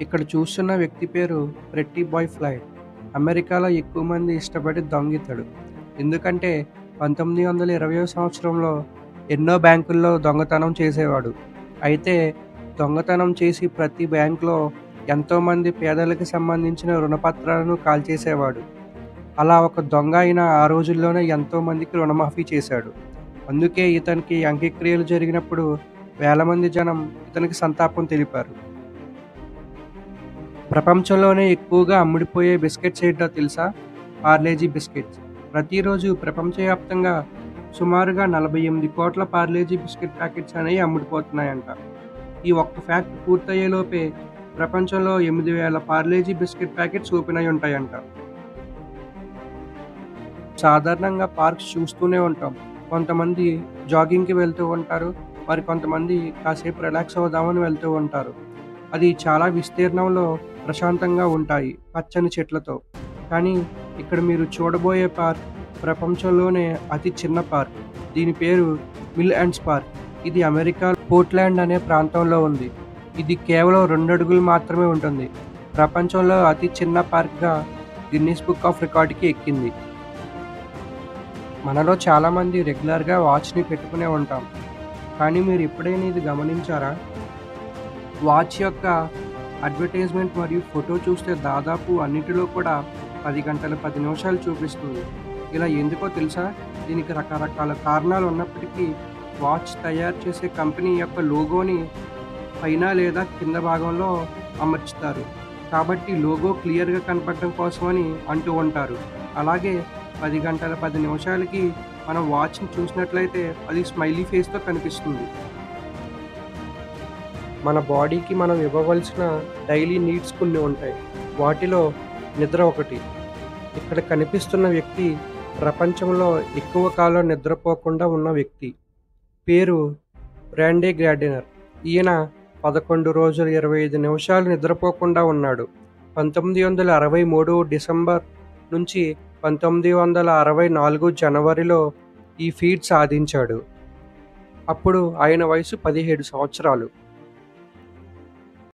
ఇక్కడ చూస్తున్న వ్యక్తి పేరు ప్రెట్టి బాయ్ ఫ్లాయిడ్. అమెరికాలో ఎక్కువ మంది ఇష్టపడే దొంగ ఇతడు. ఎందుకంటే 1920వ సంవత్సరంలో ఎన్నో బ్యాంకుల్లో దొంగతనం చేసేవాడు. అయితే దొంగతనం చేసి ప్రతి బ్యాంకులో ఎంతోమంది పేదలకు సంబంధించిన రుణపత్రాలను కాల్చేసేవాడు. అలా ఒక దొంగ అయిన ఆ రోజుల్లోనే ఎంతోమందికి రుణమాఫీ చేశాడు. అందుకే ఇతనికి అంత్యక్రియలు జరిగినప్పుడు వేల మంది జనం ఇతనికి సంతాపం తెలిపారు. ప్రపంచంలోనే ఎక్కువగా అమ్ముడుపోయే బిస్కెట్స్ ఏంటో తెలుసా? పార్లేజీ బిస్కెట్స్. ప్రతిరోజు ప్రపంచవ్యాప్తంగా సుమారుగా 48 కోట్ల పార్లేజీ బిస్కెట్ ప్యాకెట్స్ అనేవి అమ్ముడుపోతున్నాయంట. ఈ ఒక్క ఫ్యాక్ట్ పూర్తయ్యేలోపే ప్రపంచంలో 8,000 పార్లేజీ బిస్కెట్ ప్యాకెట్స్ ఓపెన్ అయి ఉంటాయంట. సాధారణంగా పార్క్స్ చూస్తూనే ఉంటాం. కొంతమంది జాగింగ్‌కి వెళ్తూ ఉంటారు. మరి కొంతమంది కాసేపు రిలాక్స్ అవుదామని వెళ్తూ ఉంటారు. అది చాలా విస్తీర్ణంలో ప్రశాంతంగా ఉంటాయి పచ్చని చెట్లతో. కానీ ఇక్కడ మీరు చూడబోయే పార్క్ ప్రపంచంలోనే అతి చిన్న పార్క్. దీని పేరు మిల్ అండ్స్ పార్క్. ఇది అమెరికా పోర్ట్లాండ్ అనే ప్రాంతంలో ఉంది. ఇది కేవలం 2 అడుగులు మాత్రమే ఉంటుంది. ప్రపంచంలో అతి చిన్న పార్క్గా గిన్నిస్ బుక్ ఆఫ్ రికార్డ్‌కి ఎక్కింది. మనలో చాలామంది రెగ్యులర్గా వాచ్ని పెట్టుకునే ఉంటాం. కానీ మీరు ఎప్పుడైనా ఇది గమనించారా? వాచ్ యొక్క అడ్వర్టైజ్మెంట్ మరియు ఫోటో చూస్తే దాదాపు అన్నిటిలో కూడా 10 గంటల 10 నిమిషాలు చూపిస్తుంది. ఇలా ఎందుకో తెలుసా? దీనికి రకరకాల కారణాలు ఉన్నప్పటికీ వాచ్ తయారు చేసే కంపెనీ యొక్క లోగోని పైన లేదా కింద భాగంలో అమర్చుతారు. కాబట్టి లోగో క్లియర్గా కనపడటం కోసమని అంటూ ఉంటారు. అలాగే 10 గంటల 10 నిమిషాలకి మనం వాచ్ని చూసినట్లయితే అది స్మైలీ ఫేస్తో కనిపిస్తుంది. మన బాడీకి మనం ఇవ్వవలసిన డైలీ నీడ్స్ కొన్ని ఉంటాయి. వాటిలో నిద్ర ఒకటి. ఇక్కడ కనిపిస్తున్న వ్యక్తి ప్రపంచంలో ఎక్కువ కాలం నిద్రపోకుండా ఉన్న వ్యక్తి. పేరు బ్రాండే గ్రాడినర్. ఈయన 11 రోజులు 25 నిమిషాలు నిద్రపోకుండా ఉన్నాడు. 1963 డిసెంబర్ నుంచి 1964 జనవరిలో ఈ ఫీట్ సాధించాడు. అప్పుడు ఆయన వయసు 17 సంవత్సరాలు.